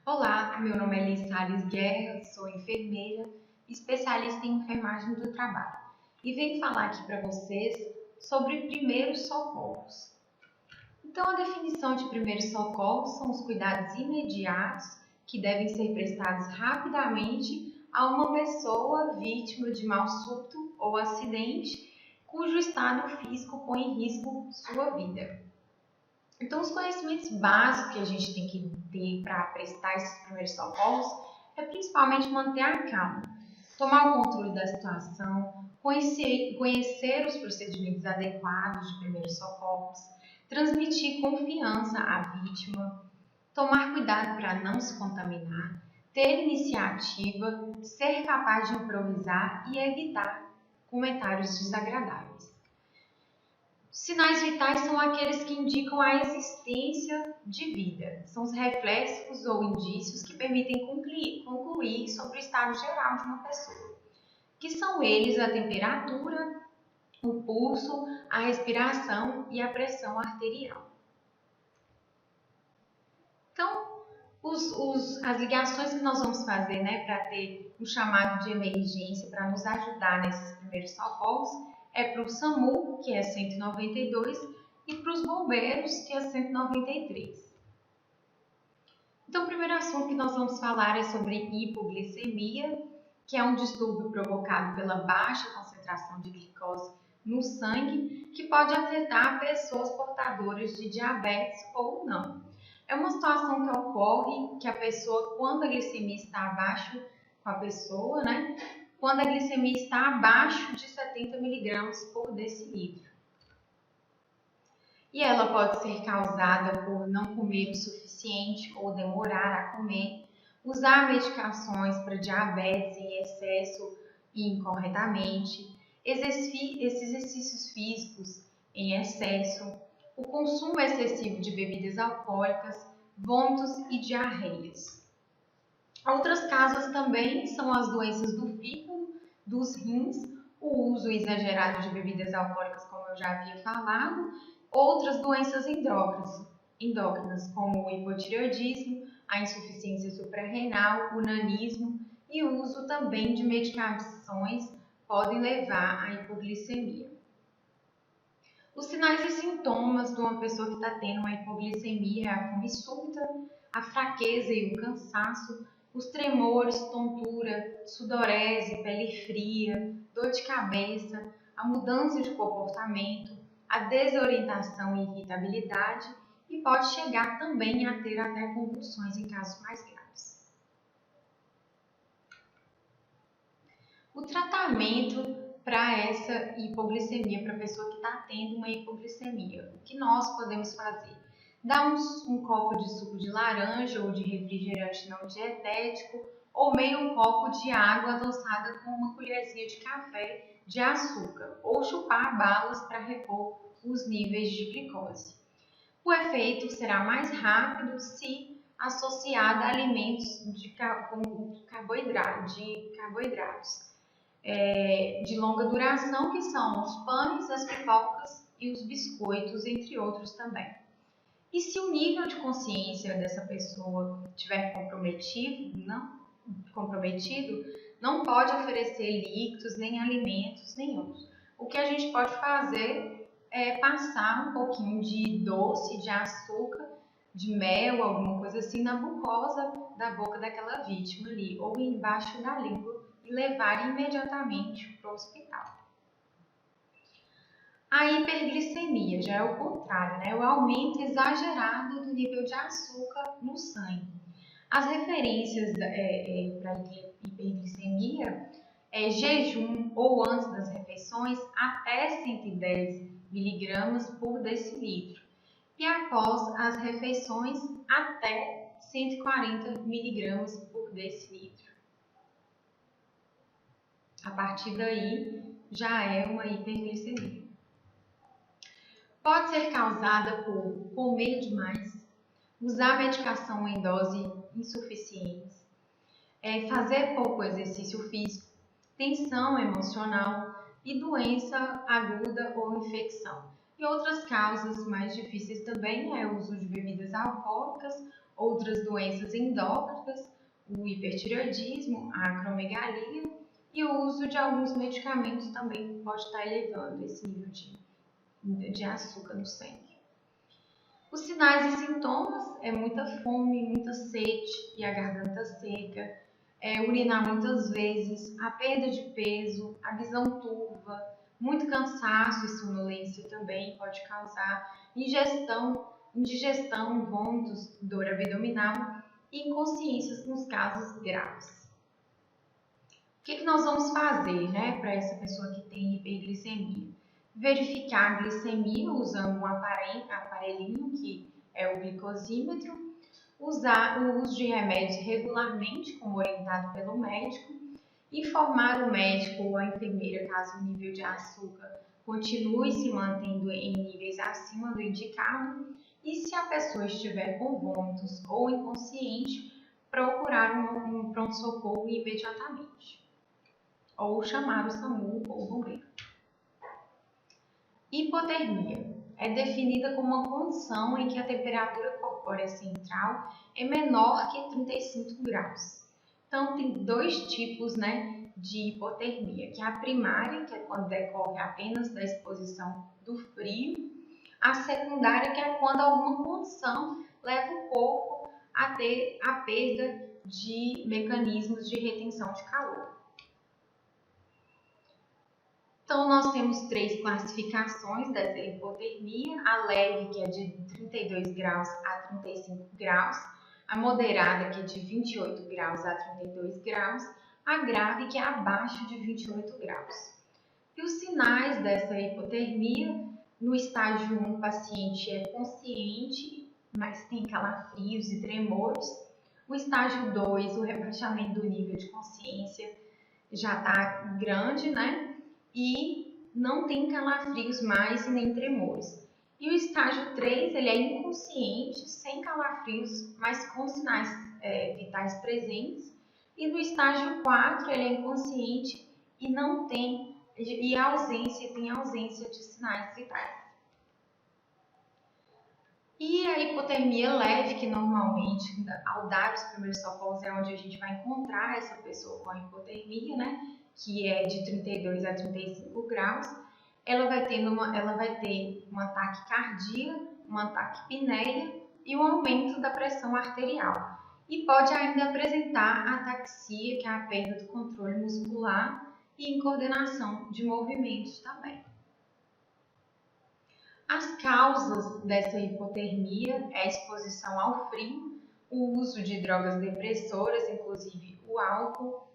Olá, meu nome é Liz Salles Guerra, sou enfermeira, especialista em enfermagem do trabalho e venho falar aqui para vocês sobre primeiros socorros. Então, a definição de primeiros socorros são os cuidados imediatos que devem ser prestados rapidamente a uma pessoa vítima de mal súbito ou acidente cujo estado físico põe em risco sua vida. Então, os conhecimentos básicos que a gente tem que ter para prestar esses primeiros socorros é principalmente manter a calma, tomar o controle da situação, conhecer os procedimentos adequados de primeiros socorros, transmitir confiança à vítima, tomar cuidado para não se contaminar, ter iniciativa, ser capaz de improvisar e evitar comentários desagradáveis. Sinais vitais são aqueles que indicam a existência de vida. São os reflexos ou indícios que permitem concluir sobre o estado geral de uma pessoa, que são eles a temperatura, o pulso, a respiração e a pressão arterial. Então, as ligações que nós vamos fazer, para ter um chamado de emergência para nos ajudar nesses primeiros socorros é para o SAMU, que é 192, e para os bombeiros, que é 193. Então, o primeiro assunto que nós vamos falar é sobre hipoglicemia, que é um distúrbio provocado pela baixa concentração de glicose no sangue, que pode afetar pessoas portadoras de diabetes ou não. É uma situação que ocorre que a pessoa, quando a glicemia está abaixo com a pessoa, quando a glicemia está abaixo de 70 mg por decilitro. E ela pode ser causada por não comer o suficiente ou demorar a comer, usar medicações para diabetes em excesso e incorretamente, esses exercícios físicos em excesso, o consumo excessivo de bebidas alcoólicas, vômitos e diarreias. Outras causas também são as doenças do fígado, dos rins, o uso exagerado de bebidas alcoólicas, como eu já havia falado, outras doenças endócrinas, como o hipotireoidismo, a insuficiência suprarrenal, o nanismo e o uso também de medicações podem levar à hipoglicemia. Os sinais e sintomas de uma pessoa que está tendo uma hipoglicemia é a fome súbita, a fraqueza e o cansaço, os tremores, tontura, sudorese, pele fria, dor de cabeça, a mudança de comportamento, a desorientação e irritabilidade e pode chegar também a ter até convulsões em casos mais graves. O tratamento para essa hipoglicemia, para a pessoa que está tendo uma hipoglicemia, o que nós podemos fazer? Dá um copo de suco de laranja ou de refrigerante não dietético ou meio copo de água adoçada com uma colherzinha de café de açúcar ou chupar balas para repor os níveis de glicose. O efeito será mais rápido se associado a alimentos com carboidratos de longa duração, que são os pães, as pipocas e os biscoitos, entre outros também. E se o nível de consciência dessa pessoa estiver comprometido, não pode oferecer líquidos, nem alimentos nenhums. O que a gente pode fazer é passar um pouquinho de doce, de açúcar, de mel, alguma coisa assim, na mucosa da boca daquela vítima ali, ou embaixo da língua, e levar imediatamente para o hospital. A hiperglicemia já é o contrário, o aumento exagerado do nível de açúcar no sangue. As referências para hiperglicemia é jejum ou antes das refeições até 110 mg por decilitro e após as refeições até 140 mg por decilitro. A partir daí já é uma hiperglicemia. Pode ser causada por comer demais, usar medicação em dose insuficiente, fazer pouco exercício físico, tensão emocional e doença aguda ou infecção. E outras causas mais difíceis também é o uso de bebidas alcoólicas outras doenças endócrinas, o hipertireoidismo, a acromegalia e o uso de alguns medicamentos também pode estar elevando esse nível de açúcar no sangue. Os sinais e sintomas é muita fome, muita sede e a garganta seca, urinar muitas vezes, a perda de peso, a visão turva, muito cansaço e sonolência também pode causar indigestão, vômitos, dor abdominal e inconsciências nos casos graves. O que nós vamos fazer, né, para essa pessoa que tem hiperglicemia? Verificar a glicemia usando um aparelhinho que é o glicosímetro, usar o uso de remédios regularmente, como orientado pelo médico, informar o médico ou a enfermeira caso o nível de açúcar continue se mantendo em níveis acima do indicado e se a pessoa estiver com vômitos ou inconsciente, procurar um pronto-socorro imediatamente ou chamar o SAMU ou o bombeiro. Hipotermia é definida como uma condição em que a temperatura corpórea central é menor que 35 graus. Então, tem dois tipos, né, de hipotermia, que é a primária, que é quando decorre apenas da exposição do frio, a secundária, que é quando alguma condição leva o corpo a ter a perda de mecanismos de retenção de calor. Então, nós temos três classificações dessa hipotermia: a leve, que é de 32 graus a 35 graus, a moderada, que é de 28 graus a 32 graus, a grave, que é abaixo de 28 graus. E os sinais dessa hipotermia: no estágio 1, o paciente é consciente, mas tem calafrios e tremores. No estágio 2, o rebaixamento do nível de consciência já está grande, né? E não tem calafrios mais e nem tremores. E o estágio 3, ele é inconsciente, sem calafrios, mas com sinais vitais presentes. E no estágio 4, ele é inconsciente e não tem, tem ausência de sinais vitais. E a hipotermia leve, que normalmente, ao dar os primeiros socorros, é onde a gente vai encontrar essa pessoa com a hipotermia, né? Que é de 32 a 35 graus, ela vai ter um ataque cardíaco, uma taquipneia e um aumento da pressão arterial. E pode ainda apresentar ataxia, que é a perda do controle muscular e incoordenação de movimentos também. As causas dessa hipotermia é a exposição ao frio, o uso de drogas depressoras, inclusive o álcool,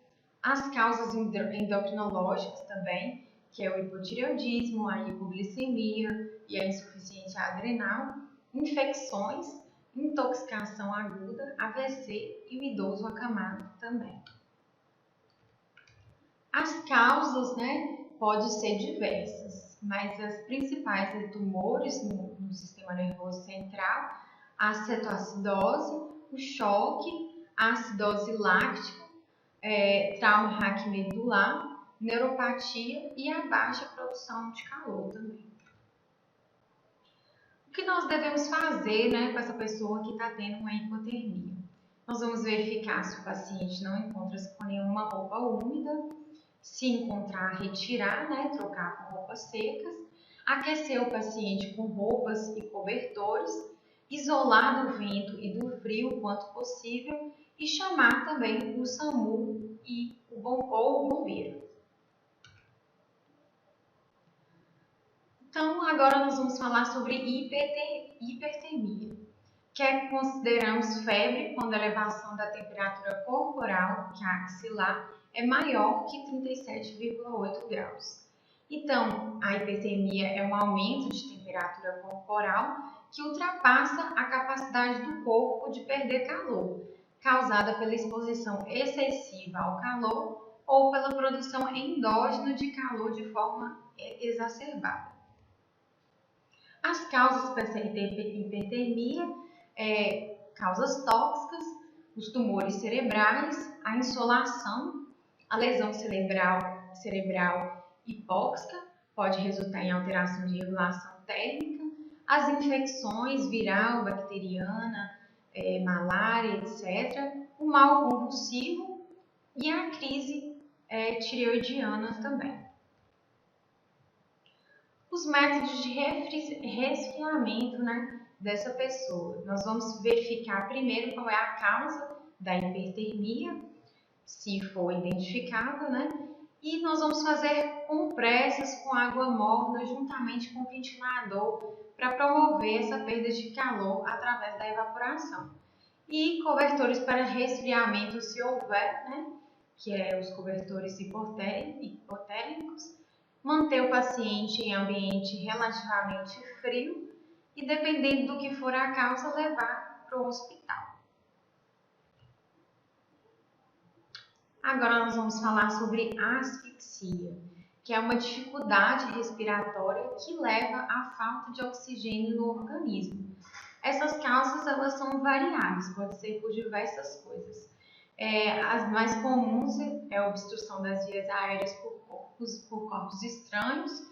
as causas endocrinológicas também, que é o hipotireoidismo, a hipoglicemia e a insuficiência adrenal, infecções, intoxicação aguda, AVC e o idoso acamado também. As causas, né, podem ser diversas, mas as principais são tumores no sistema nervoso central, a cetoacidose, o choque, a acidose láctica, trauma raquimedular, neuropatia e a baixa produção de calor também. O que nós devemos fazer, né, com essa pessoa que está tendo uma hipotermia? Nós vamos verificar se o paciente não encontra-se com nenhuma roupa úmida, se encontrar, retirar, né, trocar por roupas secas, aquecer o paciente com roupas e cobertores, isolar do vento e do frio o quanto possível e chamar também o SAMU ou o bombeiro. Então, agora nós vamos falar sobre hipertermia, que é que consideramos febre quando a elevação da temperatura corporal, que é a axilar, é maior que 37,8 graus. Então, a hipertermia é um aumento de temperatura corporal que ultrapassa a capacidade do corpo de perder calor, causada pela exposição excessiva ao calor ou pela produção endógena de calor de forma exacerbada. As causas para essa hipertermia causas tóxicas, os tumores cerebrais, a insolação, a lesão cerebral hipóxica, pode resultar em alteração de regulação térmica, as infecções viral, bacteriana, malária, etc., o mal convulsivo e a crise tireoidiana também. Os métodos de resfriamento, né, dessa pessoa. Nós vamos verificar primeiro qual é a causa da hipertermia, se for identificado, né? E nós vamos fazer compressas com água morna juntamente com o ventilador para promover essa perda de calor através da evaporação. E cobertores para resfriamento, se houver, né? Que é os cobertores hipotérmicos, manter o paciente em ambiente relativamente frio e, dependendo do que for a causa, levar para o hospital. Agora nós vamos falar sobre asfixia, que é uma dificuldade respiratória que leva à falta de oxigênio no organismo. Essas causas elas são variáveis, pode ser por diversas coisas. As mais comuns é a obstrução das vias aéreas por corpos estranhos,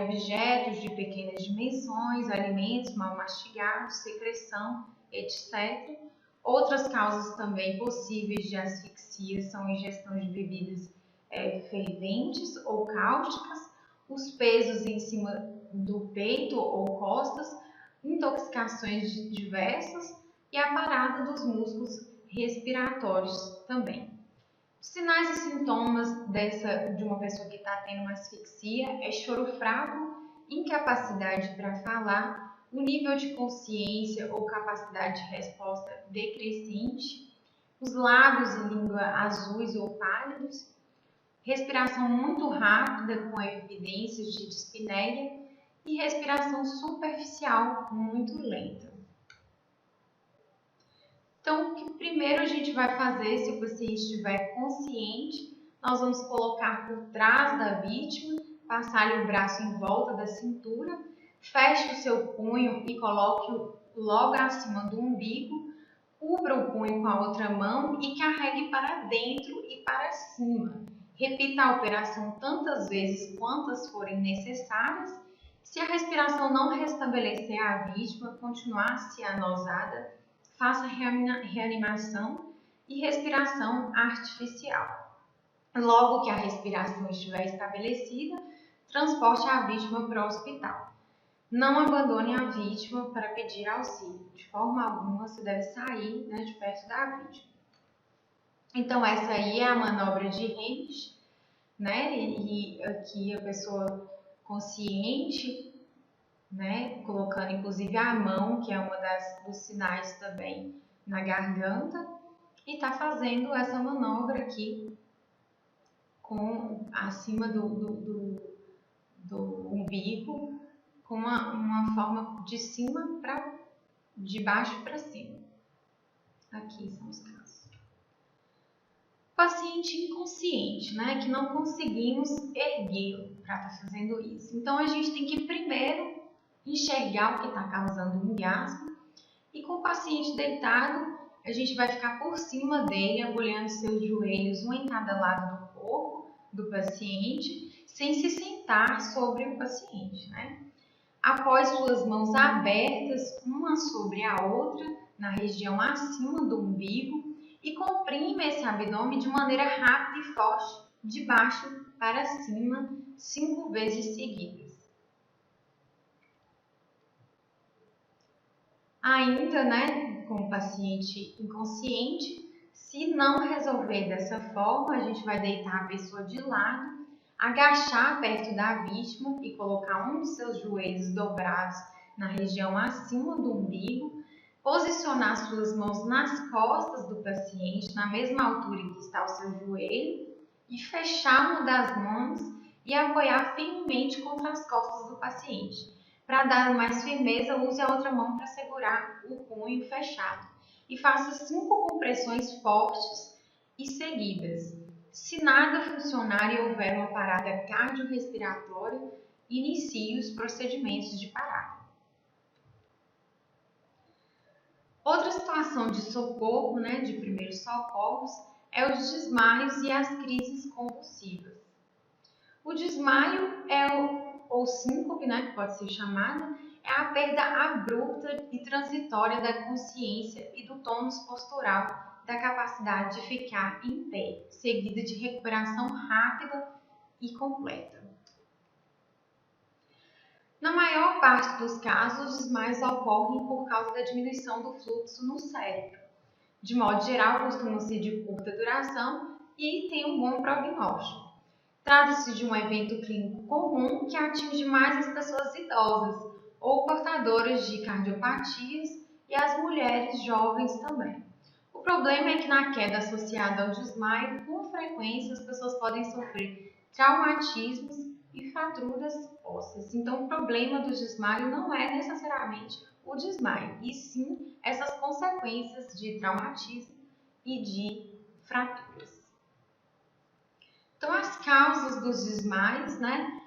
objetos de pequenas dimensões, alimentos mal mastigados, secreção, etc. Outras causas também possíveis de asfixia são ingestão de bebidas ferventes ou cáusticas, os pesos em cima do peito ou costas, intoxicações diversas e a parada dos músculos respiratórios também. Os sinais e sintomas de uma pessoa que está tendo uma asfixia é choro fraco, incapacidade para falar, o nível de consciência ou capacidade de resposta decrescente, os lábios e língua azuis ou pálidos, respiração muito rápida com evidências de dispneia e respiração superficial muito lenta. Então, o que primeiro a gente vai fazer, se o paciente estiver consciente, nós vamos colocar por trás da vítima, passar-lhe o braço em volta da cintura, feche o seu punho e coloque-o logo acima do umbigo, cubra o punho com a outra mão e carregue para dentro e para cima. Repita a operação tantas vezes quantas forem necessárias. Se a respiração não restabelecer a vítima, continuar cianosada, faça reanimação e respiração artificial. Logo que a respiração estiver estabelecida, transporte a vítima para o hospital. Não abandone a vítima para pedir auxílio. De forma alguma, você deve sair, né, de perto da vítima. Então, essa aí é a manobra de Heimlich, né? E aqui a pessoa consciente, né, colocando inclusive a mão, que é uma dos sinais também, na garganta, e está fazendo essa manobra aqui acima do umbigo, com uma forma de baixo para cima. Aqui são os casos. Paciente inconsciente, né, que não conseguimos erguê-lo para estar fazendo isso. Então a gente tem que primeiro enxergar o que está causando o engasgo, e com o paciente deitado, a gente vai ficar por cima dele, agulhando seus joelhos, um em cada lado do corpo do paciente, sem se sentar sobre o paciente, né? Após suas mãos abertas, uma sobre a outra, na região acima do umbigo, e comprime esse abdômen de maneira rápida e forte, de baixo para cima, 5 vezes seguidas. Ainda, né, com o paciente inconsciente, se não resolver dessa forma, a gente vai deitar a pessoa de lado, agachar perto da vítima e colocar um dos seus joelhos dobrados na região acima do umbigo, posicionar suas mãos nas costas do paciente, na mesma altura em que está o seu joelho, e fechar uma das mãos e apoiar firmemente contra as costas do paciente. Para dar mais firmeza, use a outra mão para segurar o punho fechado e faça 5 compressões fortes e seguidas. Se nada funcionar e houver uma parada cardiorrespiratória, inicie os procedimentos de parada. Outra situação de socorro, né, de primeiros socorros, é os desmaios e as crises convulsivas. O desmaio ou síncope, né, que pode ser chamada, é a perda abrupta e transitória da consciência e do tônus postural, da capacidade de ficar em pé, seguida de recuperação rápida e completa. Na maior parte dos casos, os desmaios ocorrem por causa da diminuição do fluxo no cérebro. De modo geral, costumam ser de curta duração e têm um bom prognóstico. Trata-se de um evento clínico comum que atinge mais as pessoas idosas ou portadoras de cardiopatias e as mulheres jovens também. O problema é que na queda associada ao desmaio, com frequência as pessoas podem sofrer traumatismos e fraturas ósseas. Então, o problema do desmaio não é necessariamente o desmaio, e sim essas consequências de traumatismo e de fraturas. Então, as causas dos desmaios, né?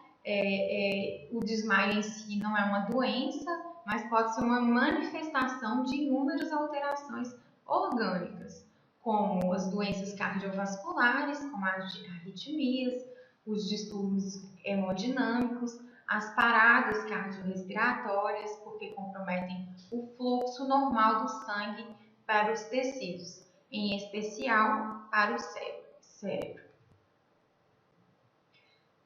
O desmaio em si não é uma doença, mas pode ser uma manifestação de inúmeras alterações orgânicas, como as doenças cardiovasculares, como as arritmias, os distúrbios hemodinâmicos, as paradas cardiorrespiratórias, porque comprometem o fluxo normal do sangue para os tecidos, em especial para o cérebro.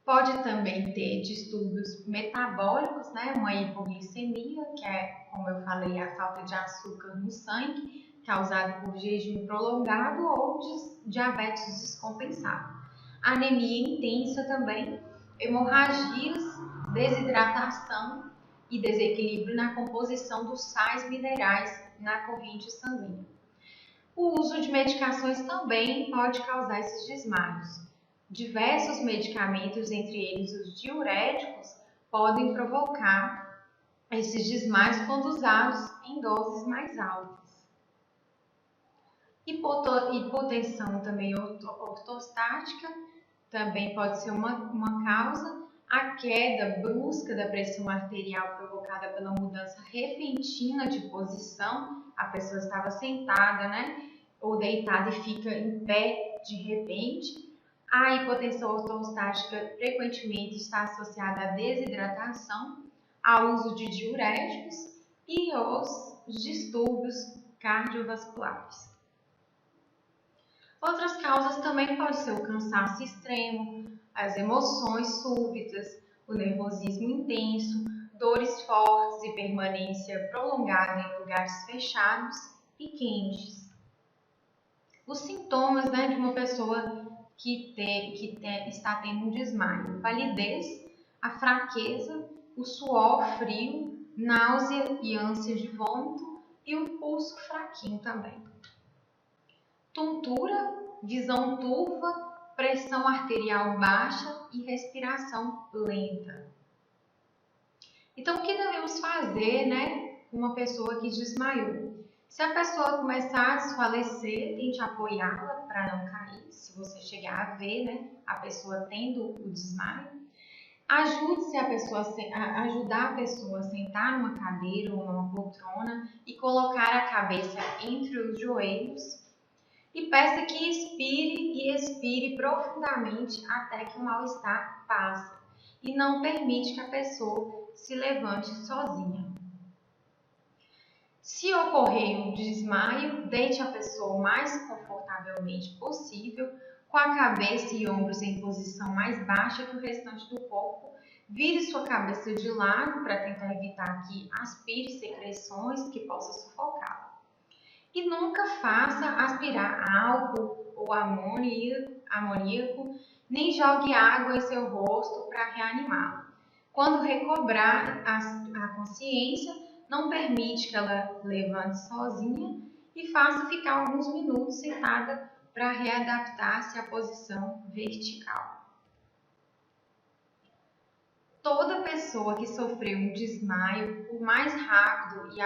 Pode também ter distúrbios metabólicos, né? Uma hipoglicemia, que é, como eu falei, a falta de açúcar no sangue, causado por jejum prolongado ou diabetes descompensado. Anemia intensa também, hemorragias, desidratação e desequilíbrio na composição dos sais minerais na corrente sanguínea. O uso de medicações também pode causar esses desmaios. Diversos medicamentos, entre eles os diuréticos, podem provocar esses desmaios quando usados em doses mais altas. Hipotensão também ortostática também pode ser uma causa. A queda brusca da pressão arterial provocada pela mudança repentina de posição, a pessoa estava sentada, né, ou deitada e fica em pé de repente. A hipotensão ortostática frequentemente está associada à desidratação, ao uso de diuréticos e aos distúrbios cardiovasculares. Outras causas também podem ser o cansaço extremo, as emoções súbitas, o nervosismo intenso, dores fortes e permanência prolongada em lugares fechados e quentes. Os sintomas, né, de uma pessoa que está tendo um desmaio: palidez, a fraqueza, o suor frio, náusea e ânsia de vômito e o pulso fraquinho também. Tontura, visão turva, pressão arterial baixa e respiração lenta. Então, o que devemos fazer, né, com uma pessoa que desmaiou? Se a pessoa começar a desfalecer, tente apoiá-la para não cair, se você chegar a ver, né, a pessoa tendo o desmaio. Ajudar a pessoa a sentar numa cadeira ou numa poltrona e colocar a cabeça entre os joelhos. E peça que inspire e expire profundamente até que o mal-estar passe e não permite que a pessoa se levante sozinha. Se ocorrer um desmaio, deite a pessoa o mais confortavelmente possível, com a cabeça e ombros em posição mais baixa que o restante do corpo. Vire sua cabeça de lado para tentar evitar que aspire secreções que possam sufocá-la. E nunca faça aspirar álcool ou amoníaco, nem jogue água em seu rosto para reanimá-la. Quando recobrar a consciência, não permite que ela levante sozinha e faça ficar alguns minutos sentada para readaptar-se à posição vertical. Toda pessoa que sofreu um desmaio, por mais rápido e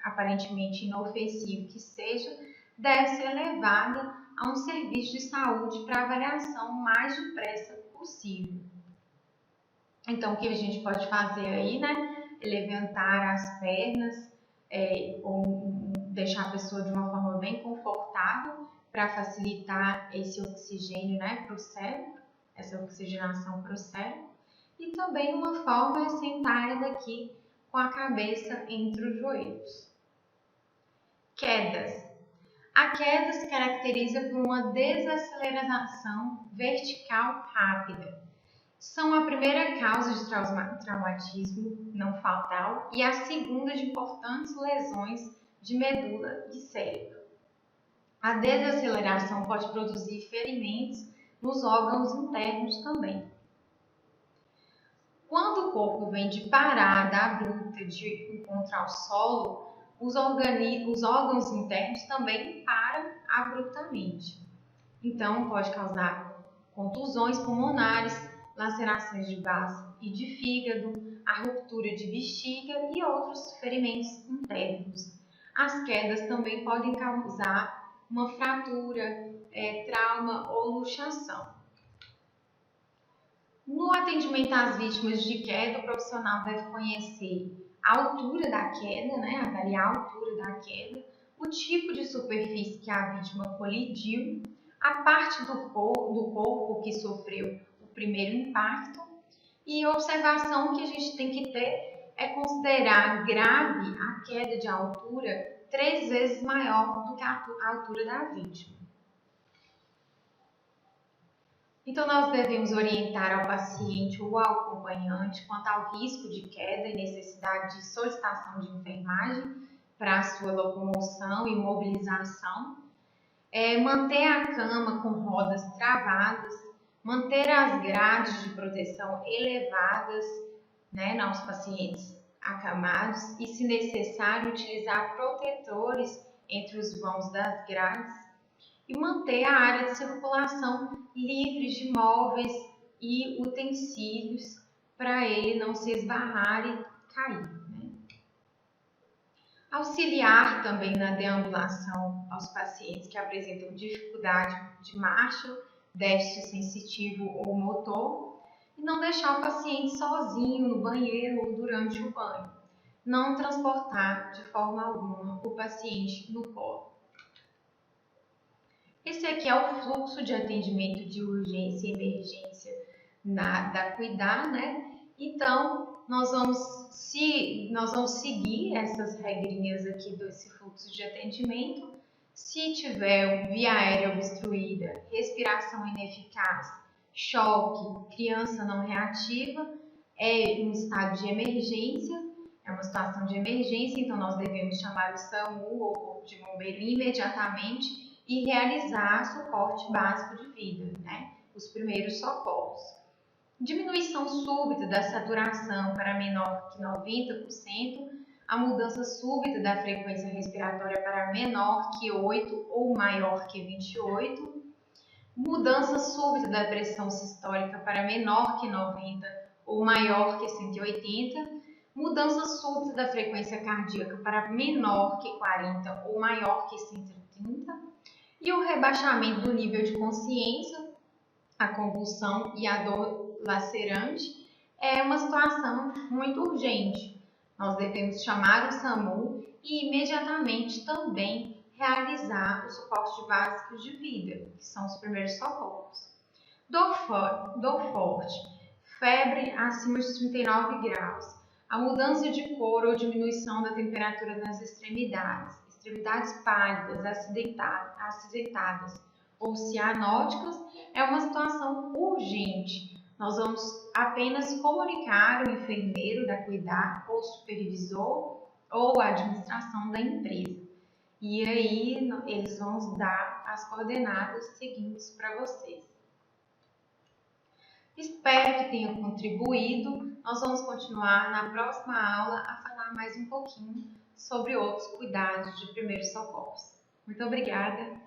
aparentemente inofensivo que seja, deve ser levada a um serviço de saúde para avaliação o mais depressa possível. Então, o que a gente pode fazer aí, né? É levantar as pernas ou deixar a pessoa de uma forma bem confortável para facilitar esse oxigênio, né, para o cérebro, essa oxigenação para o cérebro. E também uma forma é sentar ela aqui com com a cabeça entre os joelhos. Quedas. A queda se caracteriza por uma desaceleração vertical rápida. São a primeira causa de traumatismo não fatal e a segunda de importantes lesões de medula e cérebro. A desaceleração pode produzir ferimentos nos órgãos internos também. Quando o corpo vem de parada abrupta de encontrar o solo, os órgãos internos também param abruptamente. Então, pode causar contusões pulmonares, lacerações de base e de fígado, a ruptura de bexiga e outros ferimentos internos. As quedas também podem causar uma fratura, trauma ou luxação. No atendimento às vítimas de queda, o profissional deve conhecer a altura da queda, avaliar a altura da queda, o tipo de superfície que a vítima colidiu, a parte do corpo que sofreu o primeiro impacto, e a observação que a gente tem que ter é considerar grave a queda de altura 3 vezes maior do que a altura da vítima. Então, nós devemos orientar ao paciente ou ao acompanhante quanto ao risco de queda e necessidade de solicitação de enfermagem para a sua locomoção e mobilização, manter a cama com rodas travadas, manter as grades de proteção elevadas, nos pacientes acamados e, se necessário, utilizar protetores entre os vãos das grades e manter a área de circulação livre de móveis e utensílios para ele não se esbarrar e cair. Auxiliar também na deambulação aos pacientes que apresentam dificuldade de marcha, déficit sensitivo ou motor, e não deixar o paciente sozinho no banheiro ou durante o banho. Não transportar de forma alguma o paciente no colo. Esse aqui é o fluxo de atendimento de urgência e emergência da Cuidar, Então, nós vamos seguir essas regrinhas aqui desse fluxo de atendimento. Se tiver via aérea obstruída, respiração ineficaz, choque, criança não reativa, é um estado de emergência, é uma situação de emergência, então nós devemos chamar o SAMU ou o Corpo de Bombeiro imediatamente e realizar suporte básico de vida, os primeiros socorros. Diminuição súbita da saturação para menor que 90%, a mudança súbita da frequência respiratória para menor que 8 ou maior que 28, mudança súbita da pressão sistólica para menor que 90 ou maior que 180, mudança súbita da frequência cardíaca para menor que 40 ou maior que 130, e o rebaixamento do nível de consciência, a convulsão e a dor lacerante é uma situação muito urgente. Nós devemos chamar o SAMU e imediatamente também realizar o suporte básico de vida, que são os primeiros socorros. Dor forte, febre acima de 39 graus, a mudança de cor ou diminuição da temperatura nas extremidades pálidas, acinzentadas ou cianóticas, é uma situação urgente. Nós vamos apenas comunicar o enfermeiro da Cuidar, ou supervisor, ou a administração da empresa. E aí eles vão dar as coordenadas seguintes para vocês. Espero que tenha contribuído. Nós vamos continuar na próxima aula a falar mais um pouquinho sobre outros cuidados de primeiros socorros. Muito obrigada!